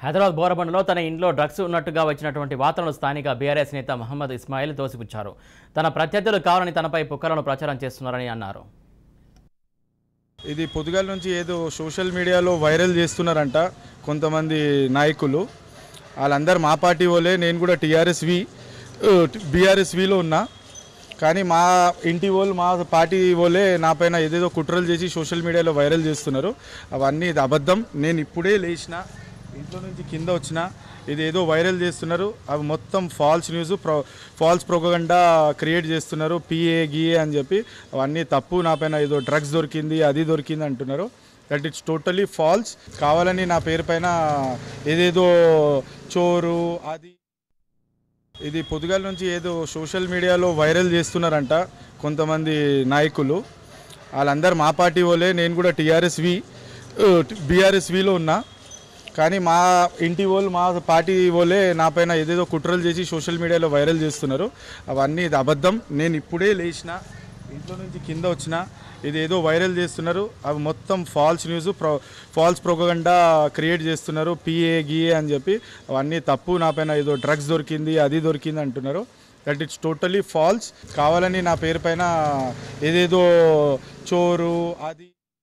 హైదరాబాద్ బోరబండలో తన ఇంట్లో డ్రగ్స్ ఉన్నట్టుగా వచ్చినటువంటి వార్తలను స్థానిక బీఆర్ఎస్ నేత మహమ్మద్ ఇస్మాయిల్ తోసిపుచ్చారు. తన ప్రత్యర్థులు కావాలని తనపై పుకార్లను ప్రచారం చేస్తున్నారని అన్నారు. ఇది పొద్దుగాల నుంచి ఏదో సోషల్ మీడియాలో వైరల్ చేస్తున్నారంట కొంతమంది నాయకులు. వాళ్ళందరూ మా పార్టీ వాళ్ళే. నేను కూడా బీఆర్ఎస్విలో ఉన్నా. కానీ మా ఇంటి వాళ్ళు, మా పార్టీ వాళ్ళే నా పైన ఏదేదో కుట్రలు చేసి సోషల్ మీడియాలో వైరల్ చేస్తున్నారు. అవన్నీ ఇది అబద్ధం. నేను ఇప్పుడే లేచిన, ఇంట్లో నుంచి కింద వచ్చిన. ఇది ఏదో వైరల్ చేస్తున్నారు. అవి మొత్తం false news, false propaganda create చేస్తున్నారు. గిఏ అని చెప్పి అవన్నీ తప్పు. నా పైన ఏదో డ్రగ్స్ దొరికింది, అది దొరికింది అంటున్నారు. That it's totally falls. కావాలని నా పేరు పైన ఏదేదో చోరు అది ఇది పొద్దుగాల నుంచి ఏదో సోషల్ మీడియాలో వైరల్ చేస్తున్నారంట కొంతమంది నాయకులు. వాళ్ళందరూ మా పార్టీ వాళ్ళే. నేను కూడా బీఆర్ఎస్విలో ఉన్నా. కానీ మా ఇంటి వాళ్ళు, మా పార్టీ వాళ్ళే నా పైన ఏదేదో కుట్రలు చేసి సోషల్ మీడియాలో వైరల్ చేస్తున్నారు. అవన్నీ ఇది అబద్ధం. నేను ఇప్పుడే లేచిన, ఇంట్లో నుంచి కింద వచ్చిన. ఇది ఏదో వైరల్ చేస్తున్నారు. అవి మొత్తం false news, false propaganda create చేస్తున్నారు. గిఏ అని చెప్పి అవన్నీ తప్పు. నా పైన ఏదో డ్రగ్స్ దొరికింది, అది దొరికింది అంటున్నారు. That it's totally falls. కావాలని నా పేరు పైన ఏదేదో చోరు అది